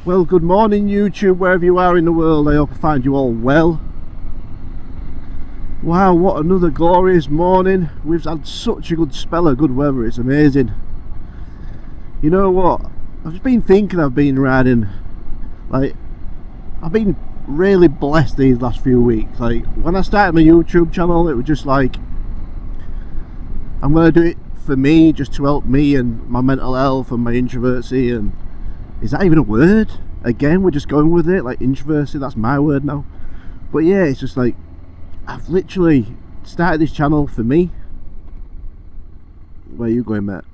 Well, good morning YouTube, wherever you are in the world. I hope I find you all well. Wow, what another glorious morning. We've had such a good spell of good weather, it's amazing. You know what, I've just been thinking, I've been riding, like, I've been really blessed these last few weeks. Like, when I started my YouTube channel, it was just like, I'm going to do it for me, just to help me and my mental health and my introversion. And is that even a word? Again, we're just going with it, like introversion, that's my word now. But yeah, it's just like, I've literally started this channel for me. Where are you going, mate?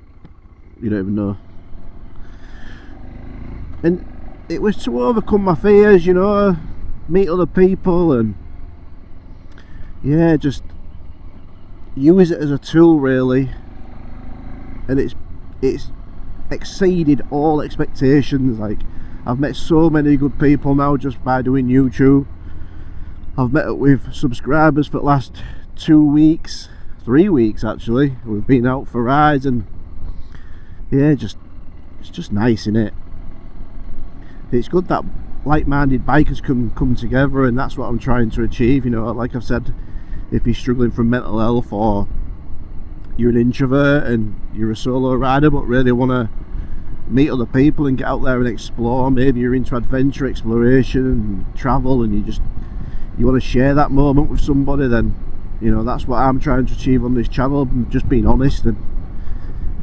You don't even know. And it was to overcome my fears, you know, meet other people, and yeah, just use it as a tool really. And it's exceeded all expectations. Like, I've met so many good people now just by doing YouTube. I've met up with subscribers for the last 2 weeks, 3 weeks actually. We've been out for rides, and yeah, it's just nice, innit? It's good that like-minded bikers can come together, and that's what I'm trying to achieve. You know, like I've said, if you're struggling from mental health, or you're an introvert and you're a solo rider but really want to meet other people and get out there and explore, maybe you're into adventure, exploration and travel, and you want to share that moment with somebody, then you know, that's what I'm trying to achieve on this channel. I'm just being honest and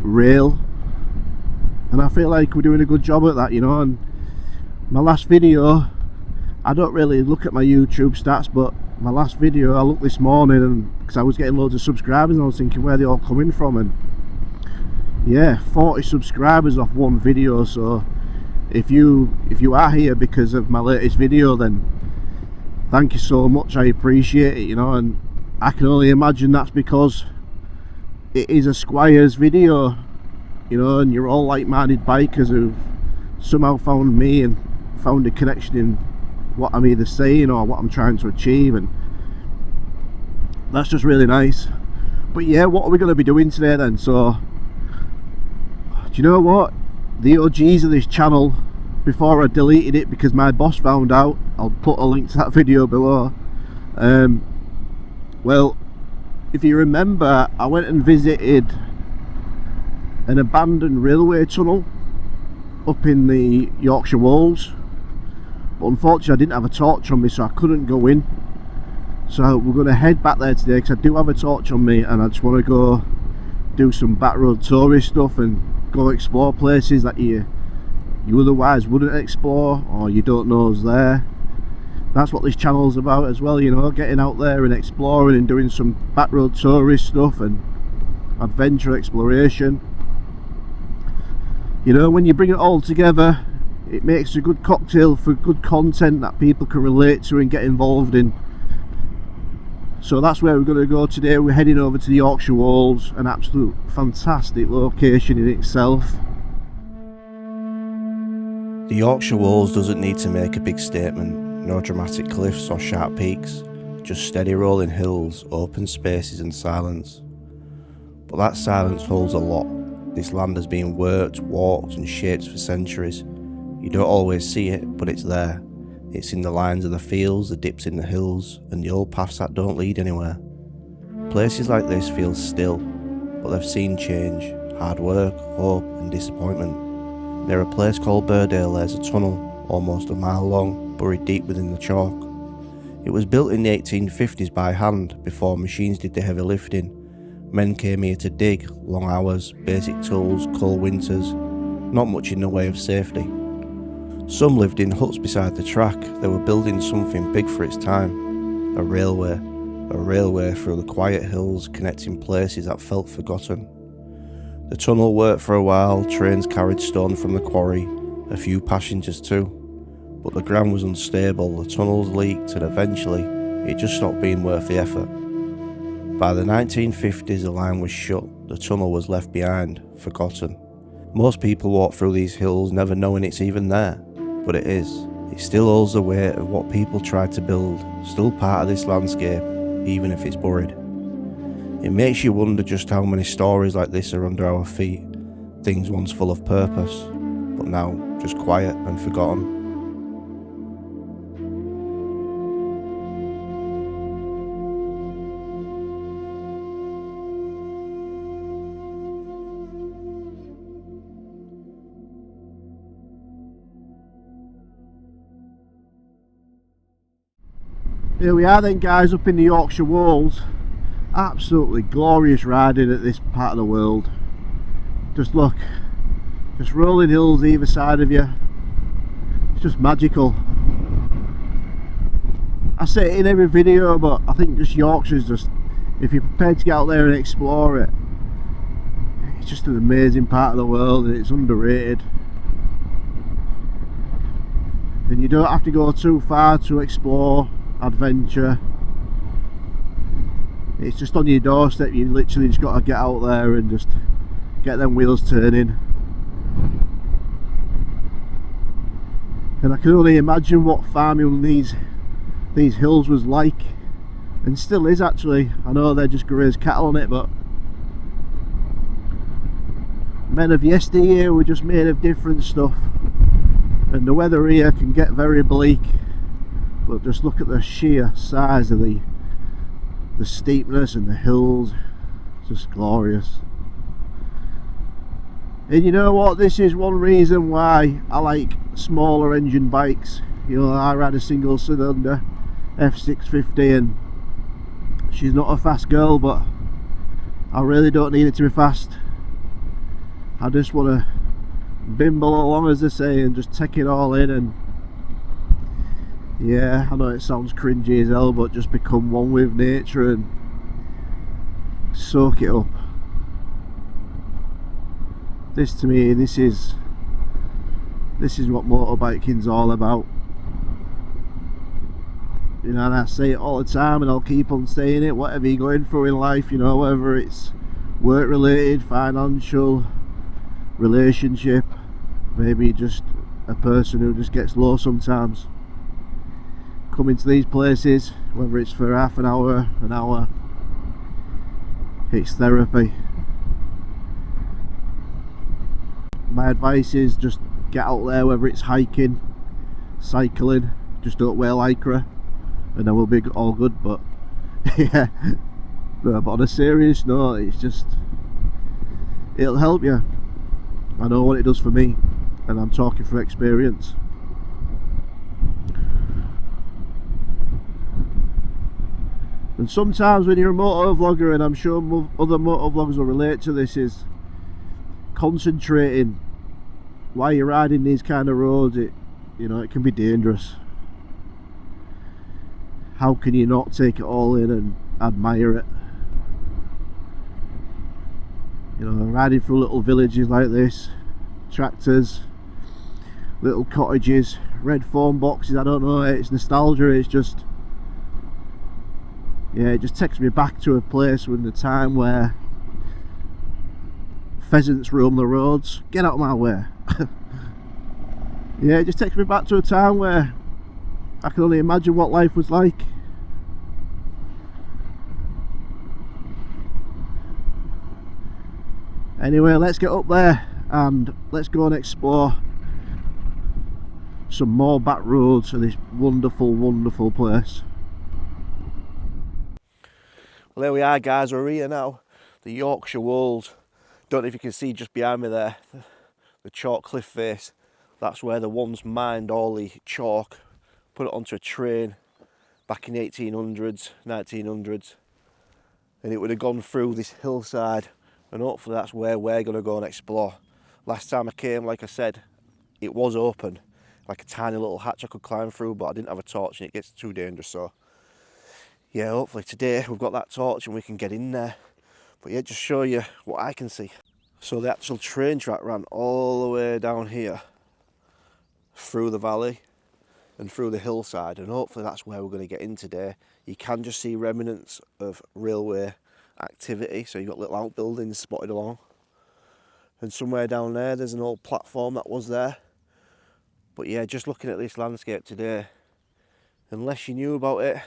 real, and I feel like we're doing a good job at that, you know. And my last video, I don't really look at my YouTube stats, but my last video I looked this morning, and because I was getting loads of subscribers, and I was thinking where they all coming from, and yeah, 40 subscribers off one video. So if you are here because of my latest video, then thank you so much, I appreciate it, you know. And I can only imagine that's because it is a Squire's video, you know, and you're all like-minded bikers who've somehow found me and found a connection in what I'm either saying or what I'm trying to achieve, and that's just really nice. But yeah, what are we going to be doing today then? So, do you know what, the OGs of this channel, before I deleted it because my boss found out, I'll put a link to that video below. Well, if you remember, I went and visited an abandoned railway tunnel up in the Yorkshire Wolds, but unfortunately I didn't have a torch on me, so I couldn't go in. So we're going to head back there today because I do have a torch on me, and I just want to go do some back road tourist stuff and go explore places that you otherwise wouldn't explore, or you don't know is there. That's what this channel's about as well, you know, getting out there and exploring and doing some back road tourist stuff and adventure exploration. You know, when you bring it all together, it makes a good cocktail for good content that people can relate to and get involved in. So that's where we're going to go today. We're heading over to the Yorkshire Wolds, an absolute fantastic location in itself. The Yorkshire Wolds doesn't need to make a big statement, no dramatic cliffs or sharp peaks, just steady rolling hills, open spaces and silence. But that silence holds a lot. This land has been worked, walked and shaped for centuries. You don't always see it, but it's there. It's in the lines of the fields, the dips in the hills, and the old paths that don't lead anywhere. Places like this feel still, but they've seen change, hard work, hope and disappointment. Near a place called Burdale there's a tunnel, almost a mile long, buried deep within the chalk. It was built in the 1850s by hand, before machines did the heavy lifting. Men came here to dig, long hours, basic tools, cold winters, not much in the way of safety. Some lived in huts beside the track. They were building something big for its time. A railway through the quiet hills, connecting places that felt forgotten. The tunnel worked for a while, trains carried stone from the quarry, a few passengers too. But the ground was unstable, the tunnels leaked, and eventually it just stopped being worth the effort. By the 1950s the line was shut, the tunnel was left behind, forgotten. Most people walk through these hills never knowing it's even there, but it is. It still holds the weight of what people tried to build, still part of this landscape, even if it's buried. It makes you wonder just how many stories like this are under our feet, things once full of purpose, but now just quiet and forgotten. Here we are then, guys, up in the Yorkshire Wolds. Absolutely glorious riding at this part of the world. Just look, just rolling hills either side of you. It's just magical. I say it in every video, but I think just Yorkshire's just, if you're prepared to get out there and explore it, it's just an amazing part of the world and it's underrated. And you don't have to go too far to explore adventure. It's just on your doorstep. You literally just got to get out there and just get them wheels turning. And I can only imagine what farming these hills was like, and still is actually. I know they just graze cattle on it, but men of yesteryear were just made of different stuff. And the weather here can get very bleak, but just look at the sheer size of the steepness and the hills. It's just glorious. And you know what, this is one reason why I like smaller engine bikes. You know, I ride a single cylinder F650 and she's not a fast girl, but I really don't need it to be fast. I just want to bimble along, as they say, and just take it all in. And yeah, I know it sounds cringy as hell, but just become one with nature and soak it up. This, to me, this is what motorbiking's all about. You know, and I say it all the time and I'll keep on saying it, whatever you're going through in life, you know, whether it's work related, financial, relationship, maybe just a person who just gets low sometimes, coming to these places, whether it's for half an hour, it's therapy. My advice is just get out there, whether it's hiking, cycling, just don't wear lycra and then we'll be all good. But yeah, no, but on a serious note, it's just, it'll help you. I know what it does for me, and I'm talking from experience. And sometimes when you're a motovlogger, and I'm sure other motovloggers will relate to this, is concentrating while you're riding these kind of roads. It can be dangerous. How can you not take it all in and admire it? You know, riding through little villages like this, tractors, little cottages, red phone boxes, I don't know, it's nostalgia. It's just, yeah, it just takes me back to a place when the time where pheasants roam the roads. Get out of my way. Yeah, it just takes me back to a time where I can only imagine what life was like. Anyway, let's get up there and let's go and explore some more back roads of this wonderful, wonderful place. Well, there we are, guys, we're here now, the Yorkshire Wolds. Don't know if you can see just behind me there, the chalk cliff face. That's where the ones mined all the chalk, put it onto a train back in the 1800s, 1900s, and it would have gone through this hillside, and hopefully that's where we're going to go and explore. Last time I came, like I said, it was open, like a tiny little hatch I could climb through, but I didn't have a torch and it gets too dangerous. So yeah, hopefully today we've got that torch and we can get in there. But yeah, just show you what I can see. So the actual train track ran all the way down here, through the valley and through the hillside, and hopefully that's where we're going to get in today. You can just see remnants of railway activity, so you've got little outbuildings spotted along, and somewhere down there there's an old platform that was there. But yeah, just looking at this landscape today, unless you knew about it,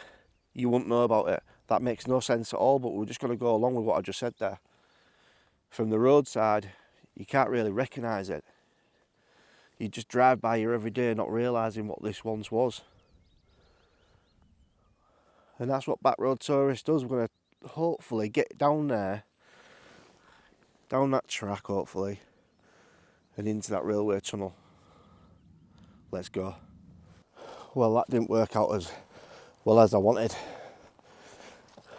you wouldn't know about it. That makes no sense at all, but we're just going to go along with what I just said there. From the roadside, you can't really recognise it. You just drive by here every day not realising what this once was. And that's what Backroad Tourist does. We're going to hopefully get down there, down that track hopefully, and into that railway tunnel. Let's go. Well, that didn't work out as well, as I wanted.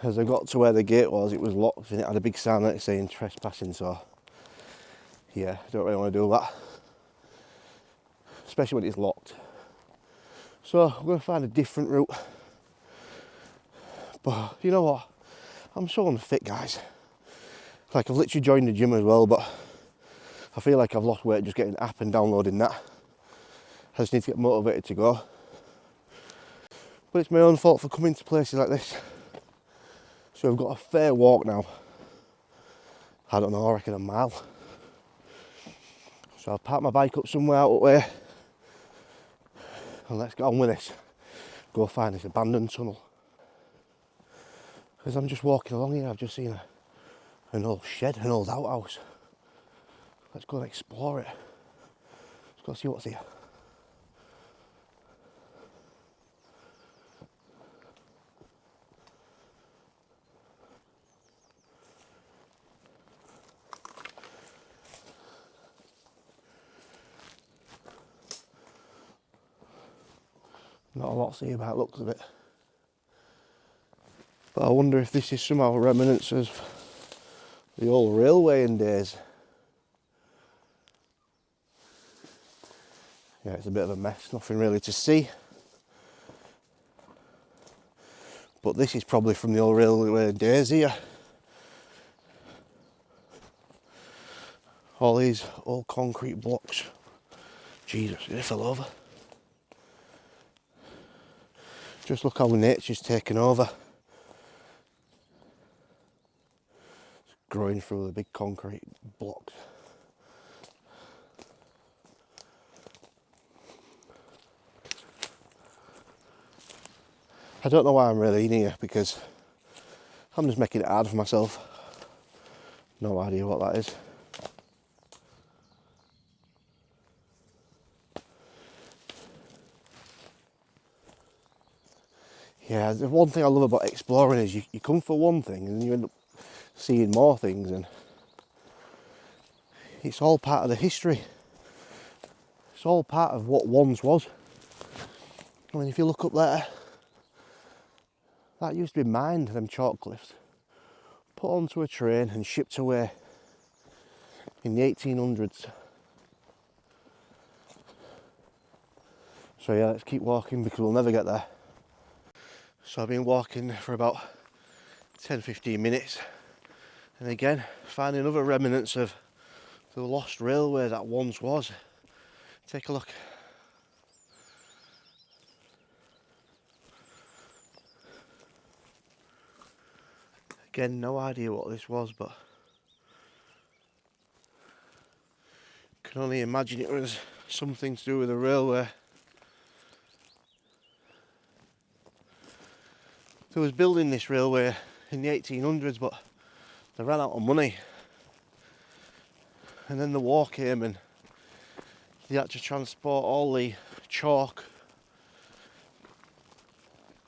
As I got to where the gate was, it was locked and it had a big sign on it saying trespassing, so yeah, don't really want to do that, especially when it's locked. So I'm going to find a different route. But you know what, I'm so unfit, guys. Like, I've literally joined the gym as well, but I feel like I've lost weight just getting the app and downloading that. I just need to get motivated to go. But it's my own fault for coming to places like this. So we've got a fair walk now. I don't know, I reckon a mile. So I'll park my bike up somewhere out the way and let's get on with this. Go find this abandoned tunnel. As I'm just walking along here, I've just seen an old shed, an old outhouse. Let's go and explore it. Let's go see what's here. Not a lot to see about the looks of it. But I wonder if this is somehow remnants of the old railwaying days. Yeah, it's a bit of a mess, nothing really to see. But this is probably from the old railway days here. All these old concrete blocks. Jesus, it fell over. Just look how nature's taken over. It's growing through the big concrete blocks. I don't know why I'm really in here, because I'm just making it hard for myself. No idea what that is. Yeah, the one thing I love about exploring is you come for one thing and you end up seeing more things, and it's all part of the history. It's all part of what once was. I mean, if you look up there, that used to be mined, them chalk cliffs, put onto a train and shipped away in the 1800s. So yeah, let's keep walking because we'll never get there. So I've been walking for about 10-15 minutes, and again finding other remnants of the lost railway that once was. Take a look. Again, no idea what this was, but can only imagine it was something to do with the railway. They was building this railway in the 1800s, but they ran out of money. And then the war came and they had to transport all the chalk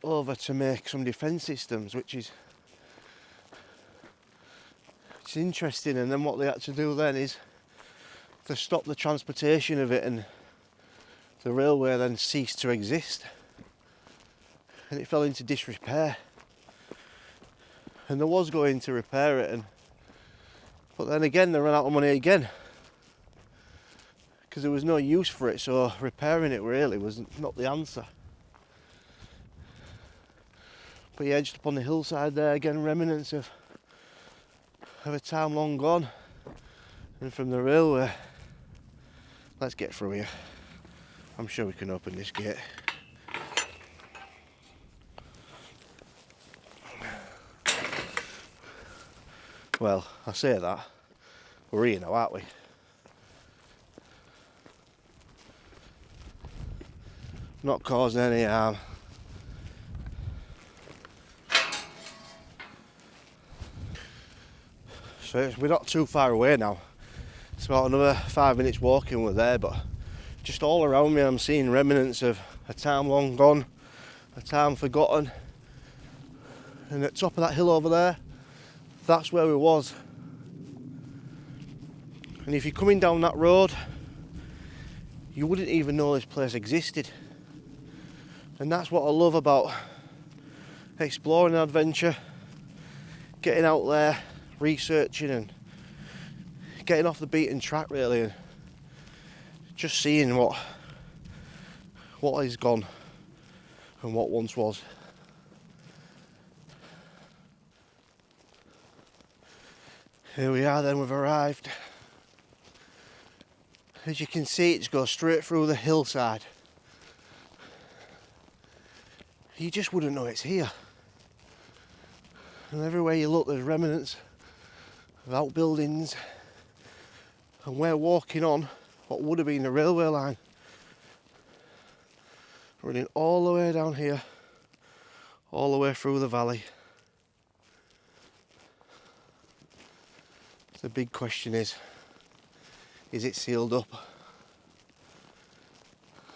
over to make some defence systems, which is interesting. And then what they had to do then is to stop the transportation of it, and the railway then ceased to exist. And it fell into disrepair, and there was going to repair it, but then again they ran out of money again because there was no use for it, so repairing it really was not the answer. But yeah, just up on the hillside there again, remnants of a time long gone, and from the railway. Let's get through here. I'm sure we can open this gate. Well, I say that, we're here now, aren't we? Not causing any harm. So we're not too far away now. It's about another 5 minutes walking, we're there, but just all around me I'm seeing remnants of a time long gone, a time forgotten. And at the top of that hill over there, that's where we was. And if you're coming down that road, you wouldn't even know this place existed. And that's what I love about exploring an adventure, getting out there, researching and getting off the beaten track really, and just seeing what is gone and what once was. Here we are then, we've arrived. As you can see, it just goes straight through the hillside. You just wouldn't know it's here. And everywhere you look there's remnants of outbuildings, and we're walking on what would have been the railway line, running all the way down here, all the way through the valley. The big question is it sealed up?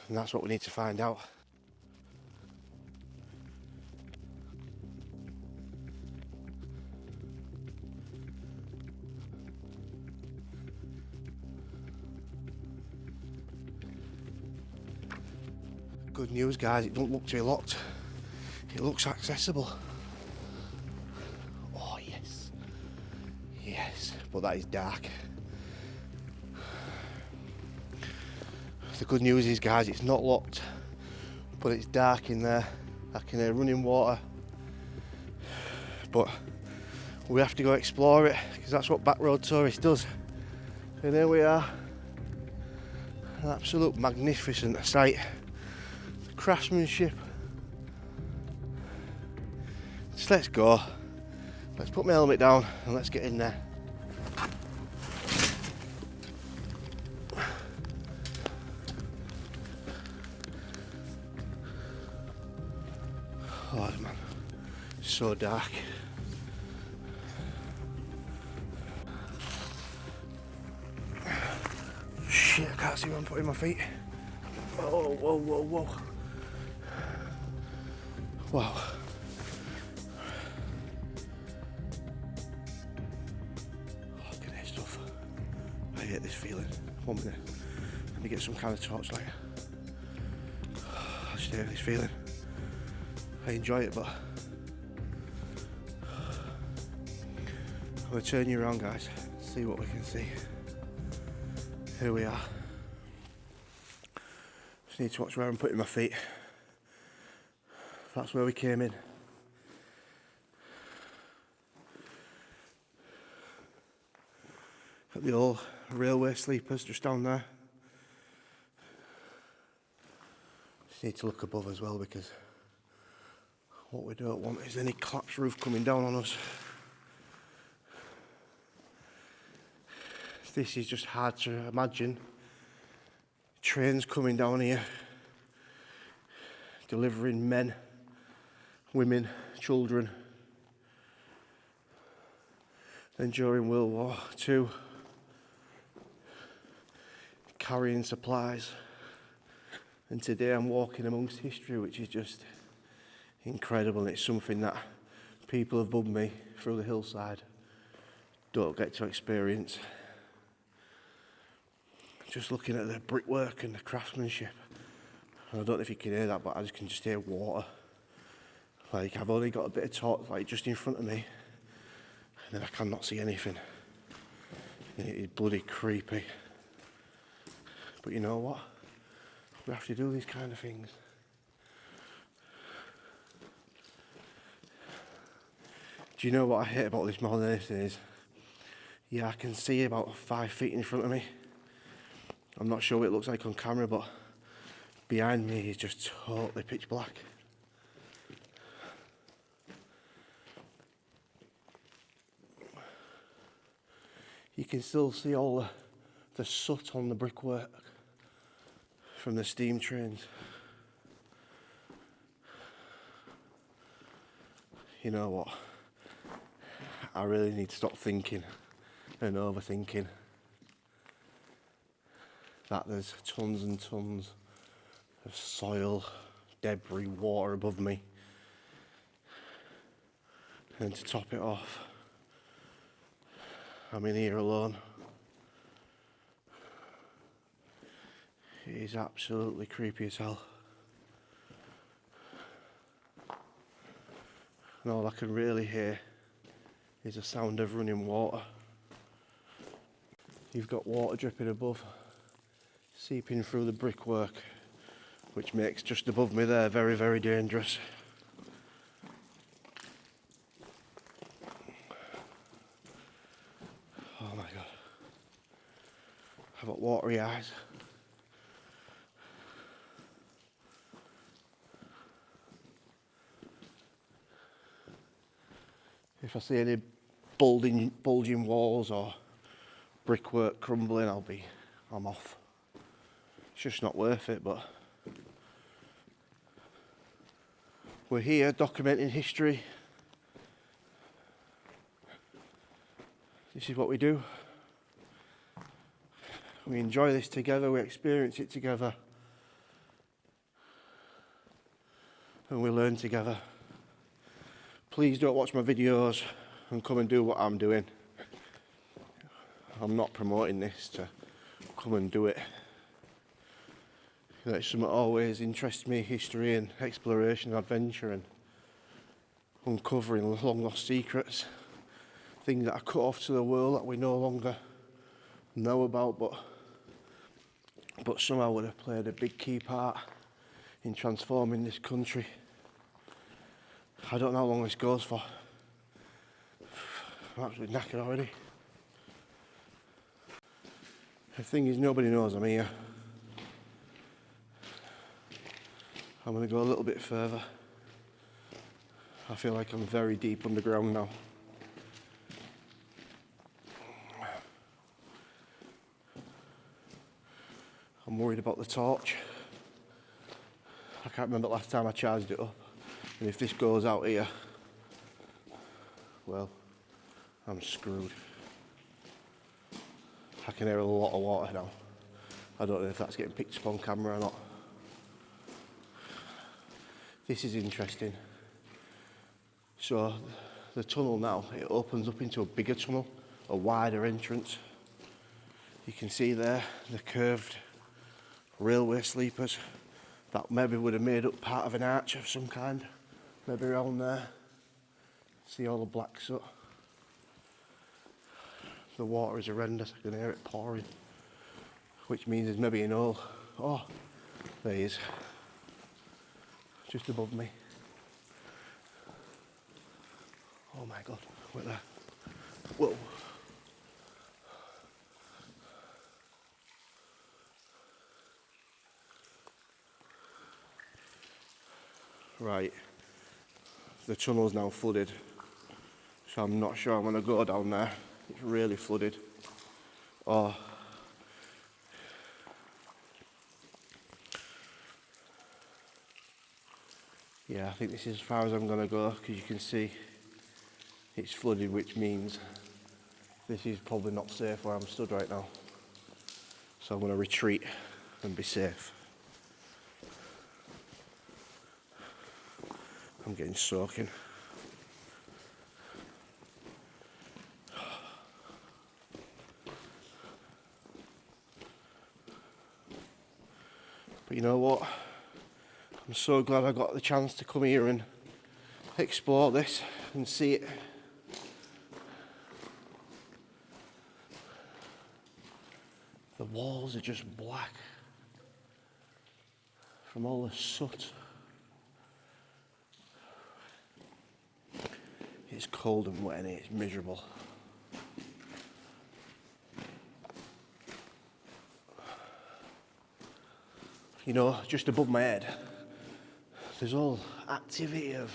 And that's what we need to find out. Good news, guys, it don't look to be locked. It looks accessible. Oh yes. Yes, but that is dark. The good news is, guys, it's not locked, but it's dark in there. I can hear running water. But we have to go explore it, because that's what backroad tourist does. And here we are. An absolute magnificent sight. The craftsmanship. So let's go. Let's put my helmet down and let's get in there. Oh man, so dark. Shit, I can't see where I'm putting my feet. Oh, whoa, whoa, whoa. Wow. Look at this stuff. I hate this feeling. 1 minute. Let me get some kind of torchlight. I just hate this feeling. I enjoy it, but I'm going to turn you around, guys, see what we can see. Here we are. Just need to watch where I'm putting my feet. That's where we came in. Got the old railway sleepers just down there. Just need to look above as well, because what we don't want is any collapsed roof coming down on us. This is just hard to imagine. Trains coming down here, delivering men, women, children. Then during World War II, carrying supplies. And today I'm walking amongst history, which is just incredible, and it's something that people above me through the hillside don't get to experience. Just looking at the brickwork and the craftsmanship, and I don't know if you can hear that, but I can just hear water. Like, I've only got a bit of torch light just in front of me, and then I cannot see anything. And it is bloody creepy. But you know what? We have to do these kind of things. Do you know what I hate about this more than anything is, yeah, I can see about 5 feet in front of me. I'm not sure what it looks like on camera, but behind me is just totally pitch black. You can still see all the soot on the brickwork from the steam trains. You know what? I really need to stop thinking and overthinking that there's tons and tons of soil, debris, water above me. And to top it off, I'm in here alone. It is absolutely creepy as hell. and all I can really hear is the sound of running water. You've got water dripping above, seeping through the brickwork, which makes just above me there very, very dangerous. Oh my god, I've got watery eyes. If I see any bulging walls or brickwork crumbling, I'm off. It's just not worth it, but we're here documenting history. This is what we do. We enjoy this together, we experience it together, and we learn together. Please don't watch my videos and come and do what I'm doing. I'm not promoting this to come and do it. It's something that always interests me, history and exploration and adventure and uncovering long lost secrets. Things that are cut off to the world that we no longer know about, but somehow would have played a big key part in transforming this country. I don't know how long this goes for. I'm absolutely knackered already. The thing is, nobody knows I'm here. I'm going to go a little bit further. I feel like I'm very deep underground now. I'm worried about the torch. I can't remember the last time I charged it up. And if this goes out here, well, I'm screwed. I can hear a lot of water now. I don't know if that's getting picked up on camera or not. This is interesting. So the tunnel now, it opens up into a bigger tunnel, a wider entrance. You can see there the curved railway sleepers that maybe would have made up part of an arch of some kind. Maybe around there. See all the black soot. The water is horrendous, I can hear it pouring. Which means there's maybe an hole. Oh, there he is. Just above me. Oh my god, look there. Whoa. Right. The tunnel's now flooded, so I'm not sure I'm going to go down there. It's really flooded. Oh. Yeah, I think this is as far as I'm going to go, because you can see it's flooded, which means this is probably not safe where I'm stood right now. So I'm going to retreat and be safe. I'm getting soaking. But you know what? I'm so glad I got the chance to come here and explore this and see it. The walls are just black from all the soot. It's cold and wet and it's miserable. You know, just above my head, there's all activity of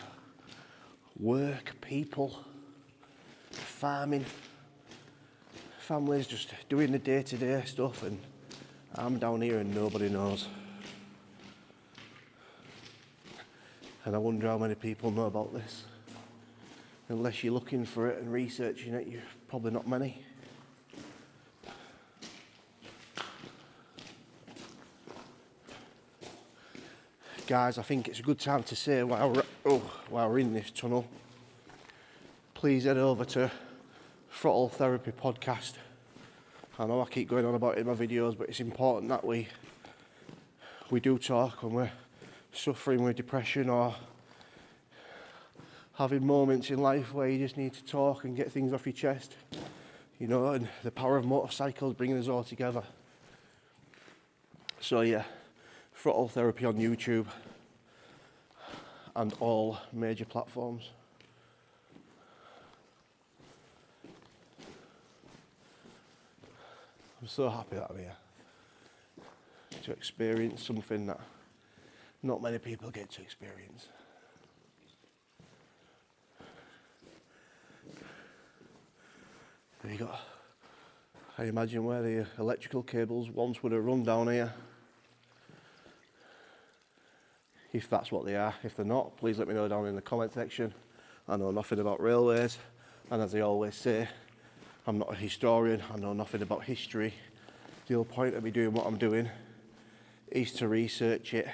work, people, farming, families just doing the day-to-day stuff, and I'm down here and nobody knows. And I wonder how many people know about this. Unless you're looking for it and researching it, you're probably not many. Guys, I think it's a good time to say while we're in this tunnel, please head over to Throttle Therapy Podcast. I know I keep going on about it in my videos, but it's important that we do talk when we're suffering with depression or having moments in life where you just need to talk and get things off your chest, you know, and the power of motorcycles bringing us all together. So yeah, throttle therapy on YouTube and all major platforms. I'm so happy that I'm here to experience something that not many people get to experience. There you go. I imagine where the electrical cables once would have run down here. If that's what they are. If they're not, please let me know down in the comment section. I know nothing about railways, and as I always say, I'm not a historian, I know nothing about history. The whole point of me doing what I'm doing is to research it,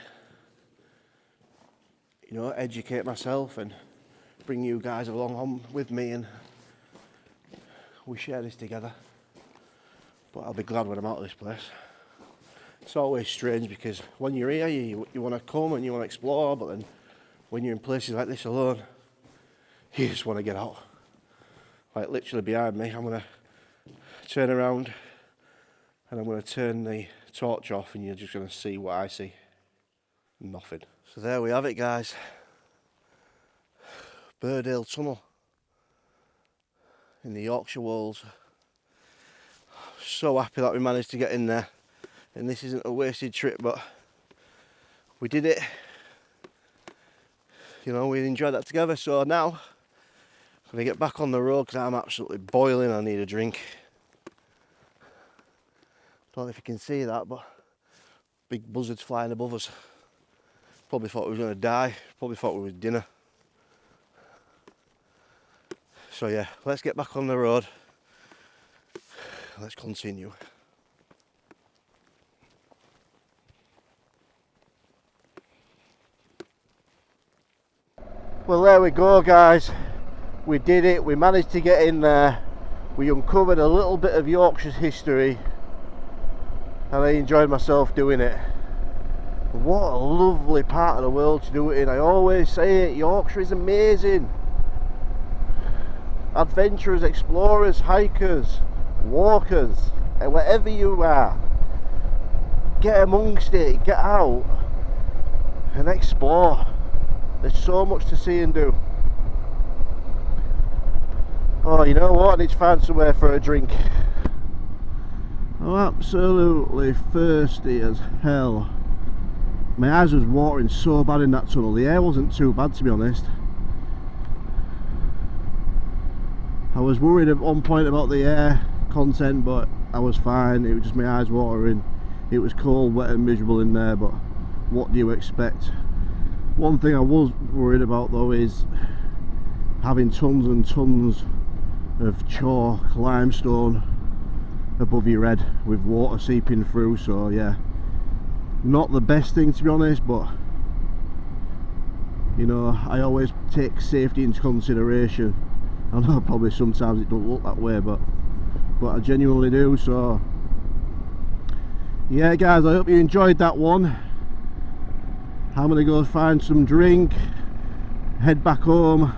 you know, educate myself and bring you guys along on with me, and we share this together. But I'll be glad when I'm out of this place. It's always strange because when you're here, you want to come and you want to explore, but then when you're in places like this alone, you just want to get out. Like literally behind me, I'm going to turn around and I'm going to turn the torch off and you're just going to see what I see. Nothing. So there we have it, guys. Burdale Tunnel in the Yorkshire Wolds. So happy that we managed to get in there. And this isn't a wasted trip, but we did it. You know, we enjoyed that together. So now I'm going to get back on the road because I'm absolutely boiling. I need a drink. Don't know if you can see that, but big buzzards flying above us. Probably thought we were going to die. Probably thought we were dinner. So yeah, let's get back on the road. Let's continue. Well, there we go, guys. We did it. We managed to get in there. We uncovered a little bit of Yorkshire's history, and I enjoyed myself doing it. What a lovely part of the world to do it in. I always say it, Yorkshire is amazing. Adventurers, explorers, hikers, walkers, and wherever you are, get amongst it, get out and explore. There's so much to see and do. Oh, you know what? I need to find somewhere for a drink. I'm absolutely thirsty as hell. My eyes was watering so bad in that tunnel. The air wasn't too bad, to be honest. I was worried at one point about the air content, but I was fine. It was just my eyes watering. It was cold, wet and miserable in there, but what do you expect? One thing I was worried about though is having tons and tons of chalk, limestone above your head with water seeping through. So yeah, not the best thing, to be honest, but you know, I always take safety into consideration. I know probably sometimes it don't look that way, but I genuinely do. So yeah, guys, I hope you enjoyed that one. I'm gonna go find some drink, head back home.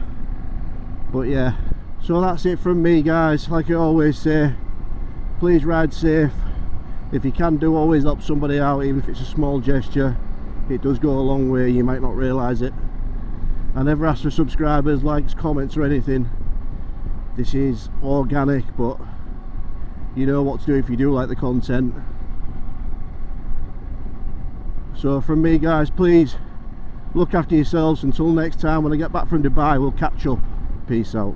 But yeah, so that's it from me, guys. Like I always say, please ride safe. If you can do, always help somebody out, even if it's a small gesture. It does go a long way. You might not realise it. I never ask for subscribers, likes, comments or anything. This is organic, but you know what to do if you do like the content. So from me, guys, please look after yourselves. Until next time, when I get back from Dubai, we'll catch up. Peace out.